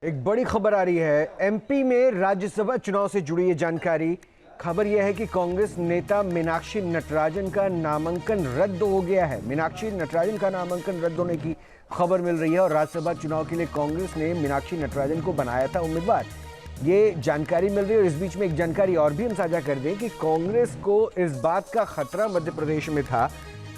एक बड़ी खबर आ रही है। एमपी में राज्यसभा चुनाव से जुड़ी ये जानकारी। खबर यह है कि कांग्रेस नेता मीनाक्षी नटराजन का नामांकन रद्द हो गया है। मीनाक्षी नटराजन का नामांकन रद्द होने की खबर मिल रही है और राज्यसभा चुनाव के लिए कांग्रेस ने मीनाक्षी नटराजन को बनाया था उम्मीदवार। ये जानकारी मिल रही है और इस बीच में एक जानकारी और भी हम साझा कर दें कि कांग्रेस को इस बात का खतरा मध्य प्रदेश में था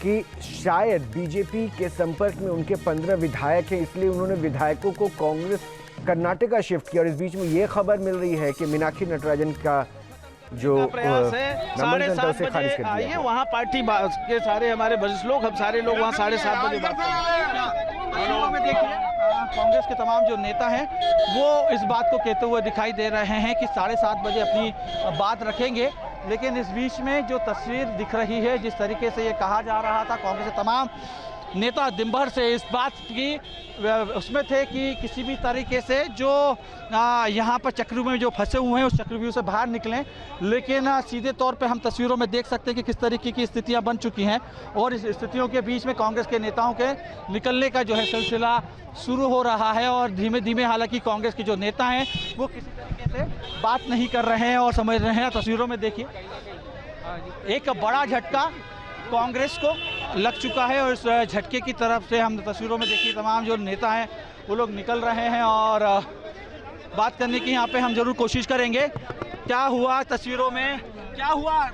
कि शायद बीजेपी के संपर्क में उनके 15 विधायक हैं, इसलिए उन्होंने विधायकों को कांग्रेस कर्नाटका शिफ्ट किया। और इस बीच में ये खबर मिल रही है कि मीनाक्षी नटराजन का जो प्रयास है 7:30 बजे आइए वहाँ पार्टी के सारे हमारे वरिष्ठ लोग, हम सारे लोग वहाँ 7:30 बजे बात करेंगे। देखिए कांग्रेस के तमाम जो नेता हैं वो इस बात को कहते हुए दिखाई दे रहे हैं कि 7:30 बजे अपनी बात रखेंगे। लेकिन इस बीच में जो तस्वीर दिख रही है, जिस तरीके से ये कहा जा रहा था, कांग्रेस के तमाम नेता दिन भर से इस बात की उसमें थे कि किसी भी तरीके से जो यहाँ पर चक्रव्यूह में जो फंसे हुए हैं उस चक्रव्यूह से बाहर निकलें। लेकिन सीधे तौर पे हम तस्वीरों में देख सकते हैं कि किस तरीके की स्थितियाँ बन चुकी हैं और इस स्थितियों के बीच में कांग्रेस के नेताओं के निकलने का जो है सिलसिला शुरू हो रहा है। और धीमे धीमे हालांकि कांग्रेस के जो नेता हैं वो किसी तरीके से बात नहीं कर रहे हैं और समझ रहे हैं। तस्वीरों में देखिए एक बड़ा झटका कांग्रेस को लग चुका है और इस झटके की तरफ से हम तस्वीरों में देखिए तमाम जो नेता हैं वो लोग निकल रहे हैं और बात करने की यहाँ पे हम जरूर कोशिश करेंगे। क्या हुआ तस्वीरों में, क्या हुआ?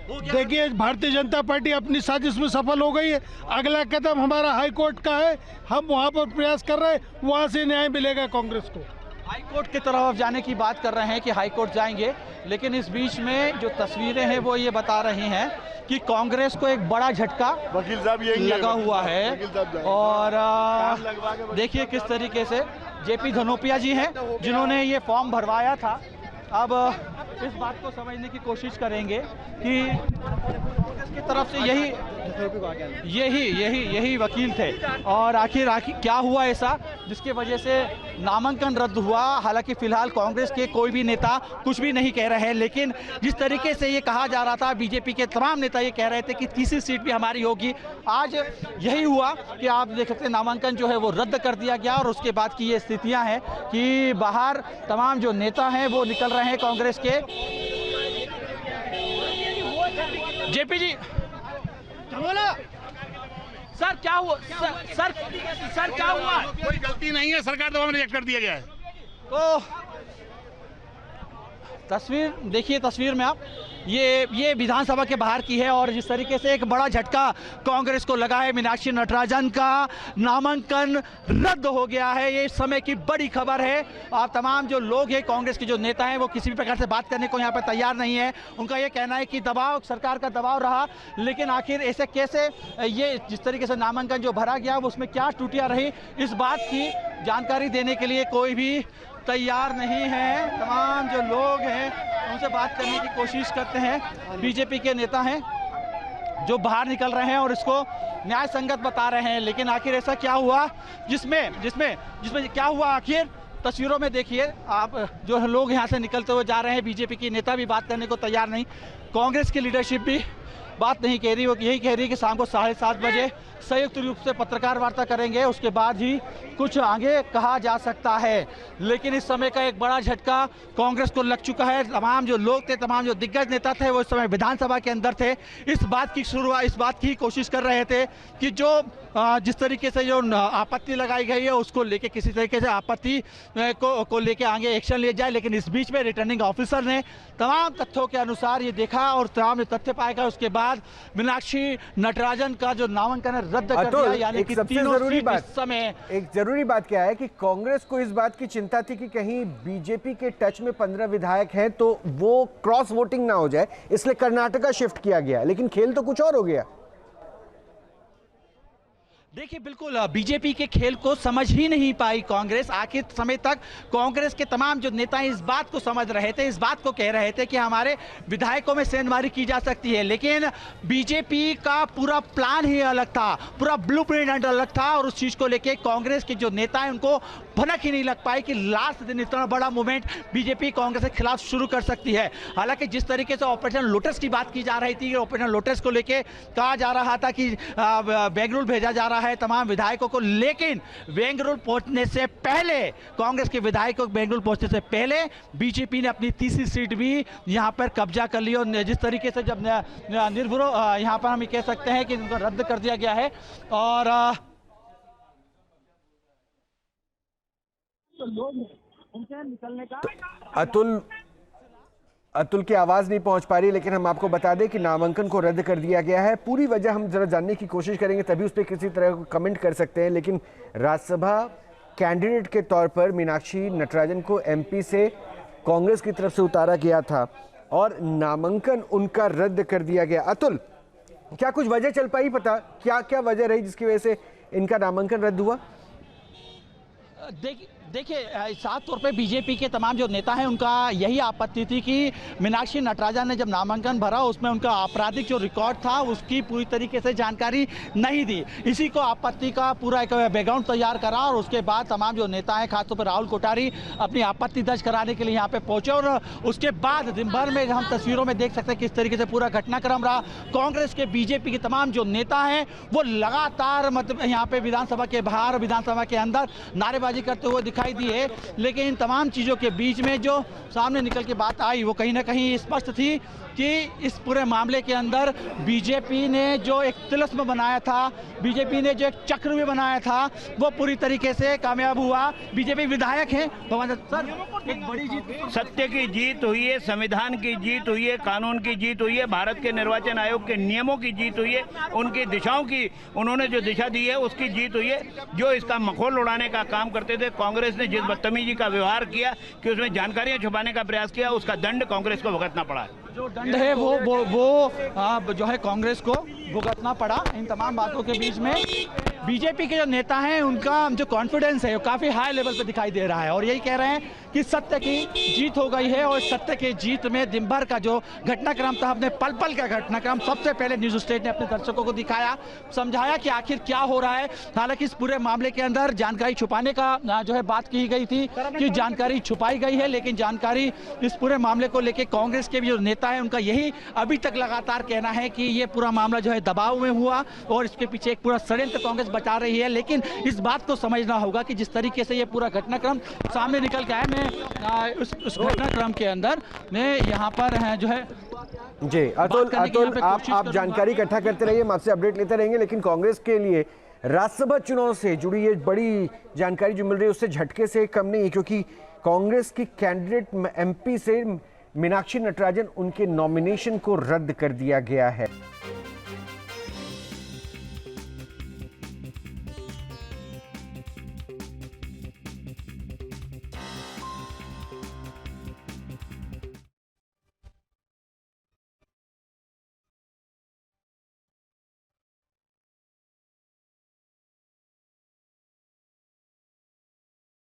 देखिए भारतीय जनता पार्टी अपनी साजिश में सफल हो गई है। अगला कदम हमारा हाई कोर्ट का है, हम वहाँ पर प्रयास कर रहे हैं, वहाँ से न्याय मिलेगा कांग्रेस को। हाई कोर्ट की तरफ जाने की बात कर रहे हैं कि हाई कोर्ट जाएंगे, लेकिन इस बीच में जो तस्वीरें हैं वो ये बता रही हैं कि कांग्रेस को एक बड़ा झटका वकील साहब लगा हुआ है। और देखिए किस तरीके से जेपी धनोपिया जी हैं जिन्होंने ये फॉर्म भरवाया था। अब इस बात को समझने की कोशिश करेंगे कि कांग्रेस की तरफ से यही वकील थे और आखिर क्या हुआ ऐसा जिसकी वजह से नामांकन रद्द हुआ। हालांकि फिलहाल कांग्रेस के कोई भी नेता कुछ भी नहीं कह रहे हैं, लेकिन जिस तरीके से ये कहा जा रहा था, बीजेपी के तमाम नेता ये कह रहे थे कि तीसरी सीट भी हमारी होगी। आज यही हुआ कि आप देख सकते हैं नामांकन जो है वो रद्द कर दिया गया और उसके बाद की ये स्थितियां हैं कि बाहर तमाम जो नेता हैं वो निकल रहे हैं कांग्रेस के। जेपी जी बोला सर क्या हुआ? सर क्या हुआ? कोई गलती नहीं है, सरकार द्वारा रिजेक्ट कर दिया गया है। तो तस्वीर देखिए, तस्वीर में आप ये विधानसभा के बाहर की है और जिस तरीके से एक बड़ा झटका कांग्रेस को लगा है, मीनाक्षी नटराजन का नामांकन रद्द हो गया है। ये इस समय की बड़ी खबर है और तमाम जो लोग हैं कांग्रेस के जो नेता हैं वो किसी भी प्रकार से बात करने को यहाँ पर तैयार नहीं है। उनका ये कहना है कि दबाव, सरकार का दबाव रहा, लेकिन आखिर ऐसे कैसे ये जिस तरीके से नामांकन जो भरा गया उसमें क्या त्रुटियां रही, इस बात की जानकारी देने के लिए कोई भी तैयार नहीं है। तमाम जो लोग हैं उनसे बात करने की कोशिश करते हैं। बीजेपी के नेता हैं जो बाहर निकल रहे हैं और इसको न्याय संगत बता रहे हैं, लेकिन आखिर ऐसा क्या हुआ जिसमें क्या हुआ आखिर? तस्वीरों में देखिए आप, जो लोग यहाँ से निकलते हुए जा रहे हैं। बीजेपी की नेता भी बात करने को तैयार नहीं, कांग्रेस की लीडरशिप भी बात नहीं कह रही। वो यही कह रही है कि शाम को 7:30 बजे संयुक्त रूप से पत्रकार वार्ता करेंगे, उसके बाद ही कुछ आगे कहा जा सकता है। लेकिन इस समय का एक बड़ा झटका कांग्रेस को लग चुका है। तमाम जो लोग थे, तमाम जो दिग्गज नेता थे वो इस समय विधानसभा के अंदर थे। इस बात की कोशिश कर रहे थे कि जो जिस तरीके से जो आपत्ति लगाई गई है उसको लेके किसी तरीके से आपत्ति को लेके आगे एक्शन लिया जाए। लेकिन इस बीच में रिटर्निंग ऑफिसर ने तमाम तथ्यों के अनुसार ये देखा और तमाम तथ्य पाए गए। उसके बाद मीनाक्षी नटराजन का जो नामांकन है रद्द कर दिया। यानी कि तीनों सीट इस समय। एक जरूरी बात क्या है कि कांग्रेस को इस बात की चिंता थी कि कहीं बीजेपी के टच में 15 विधायक हैं तो वो क्रॉस वोटिंग ना हो जाए, इसलिए कर्नाटका शिफ्ट किया गया। लेकिन खेल तो कुछ और हो गया। देखिए बिल्कुल बीजेपी के खेल को समझ ही नहीं पाई कांग्रेस। आखिर समय तक कांग्रेस के तमाम जो नेता इस बात को समझ रहे थे, इस बात को कह रहे थे कि हमारे विधायकों में सेंधमारी की जा सकती है, लेकिन बीजेपी का पूरा प्लान ही अलग था, पूरा ब्लूप्रिंट अलग था और उस चीज को लेके कांग्रेस के जो नेता हैं उनको भनक ही नहीं लग पाई कि लास्ट दिन इतना बड़ा मूवमेंट बीजेपी कांग्रेस के खिलाफ शुरू कर सकती है। हालांकि जिस तरीके से ऑपरेशन लोटस की बात की जा रही थी, ऑपरेशन लोटस को लेके कहा जा रहा था कि बेंगलुरु भेजा जा रहा बोला है तमाम विधायकों को, लेकिन बेंगलुरु पहुंचने से पहले, कांग्रेस के विधायकों को बेंगलुरु पहुंचने से पहले बीजेपी ने अपनी तीसरी सीट भी यहां पर कब्जा कर ली। और जिस तरीके से जब निर्विरोध यहां पर हम कह सकते हैं कि उनको रद्द कर दिया गया है और तो लोग उनसे निकलने का अतुल की आवाज नहीं पहुंच पा रही, लेकिन हम आपको बता दें कि नामांकन को रद्द कर दिया गया है। पूरी वजह हम जरा जानने की कोशिश करेंगे, तभी उस पर किसी तरह कमेंट कर सकते हैं। लेकिन राज्यसभा कैंडिडेट के तौर पर मीनाक्षी नटराजन को एमपी से कांग्रेस की तरफ से उतारा गया था और नामांकन उनका रद्द कर दिया गया। अतुल, क्या कुछ वजह चल पाई पता, क्या क्या वजह रही जिसकी वजह से इनका नामांकन रद्द हुआ? देखिए साफ तौर पे बीजेपी के तमाम जो नेता हैं उनका यही आपत्ति थी कि मीनाक्षी नटराजन ने जब नामांकन भरा उसमें उनका आपराधिक जो रिकॉर्ड था उसकी पूरी तरीके से जानकारी नहीं दी। इसी को आपत्ति का पूरा एक बैकग्राउंड तैयार करा और उसके बाद तमाम जो नेता हैं खासतौर पर राहुल कोठारी अपनी आपत्ति दर्ज कराने के लिए यहाँ पे पहुंचे और उसके बाद दिन भर में हम तस्वीरों में देख सकते हैं किस तरीके से पूरा घटनाक्रम रहा। कांग्रेस के बीजेपी के तमाम जो नेता हैं वो लगातार मतलब यहाँ पे विधानसभा के बाहर, विधानसभा के अंदर नारेबाजी करते हुए दिखाई दिए, लेकिन इन तमाम चीजों के बीच में जो सामने निकल के बात आई वो कहीं ना कहीं स्पष्ट थी कि इस पूरे मामले के अंदर बीजेपी ने जो एक तिलिस्म बनाया था, बीजेपी ने जो एक चक्र भी बनाया था वो पूरी तरीके से कामयाब हुआ। बीजेपी विधायक हैं भगवान सर, एक बड़ी जीत, सत्य की जीत हुई है, संविधान की जीत हुई है, कानून की जीत हुई है, भारत के निर्वाचन आयोग के नियमों की जीत हुई है, उनकी दिशाओं की उन्होंने जो दिशा दी है उसकी जीत हुई है। जो इसका मखौल उड़ाने का काम करते थे, कांग्रेस ने जिस बदतमीजी का व्यवहार किया कि उसमें जानकारियां छुपाने का प्रयास किया, उसका दंड कांग्रेस को भुगतना पड़ा है। जो दंड है वो जो है कांग्रेस को भुगतना पड़ा। इन तमाम बातों के बीच में बीजेपी के जो नेता हैं उनका जो कॉन्फिडेंस है वो काफी हाई लेवल पे दिखाई दे रहा है और यही कह रहे हैं कि सत्य की जीत हो गई है। और सत्य की जीत में दिन भर का जो घटनाक्रम था, अपने पल पल का घटनाक्रम सबसे पहले न्यूज स्टेट ने अपने दर्शकों को दिखाया, समझाया कि आखिर क्या हो रहा है। हालांकि इस पूरे मामले के अंदर जानकारी छुपाने का जो है बात की गई थी कि जानकारी छुपाई गई है, लेकिन जानकारी इस पूरे मामले को लेकर कांग्रेस के भी जो नेता है उनका यही अभी तक लगातार कहना है कि ये पूरा मामला जो है दबाव में हुआ और इसके पीछे एक पूरा षड्यंत्र कांग्रेस बचा रही है। लेकिन इस बात को समझना होगा कि जिस तरीके से ये पूरा घटनाक्रम सामने निकल के आया, मैं उस घटनाक्रम के अंदर मैं यहाँ पर जो है जी अतुल आप जानकारी इकट्ठा करते रहिए, हम आपसे अपडेट लेते रहेंगे। लेकिन कांग्रेस के लिए राज्यसभा चुनाव से जुड़ी ये बड़ी जानकारी जो मिल रही है उससे झटके से कम नहीं है, क्योंकि कांग्रेस की कैंडिडेट एमपी से मीनाक्षी नटराजन, उनके नॉमिनेशन को रद्द कर दिया गया है।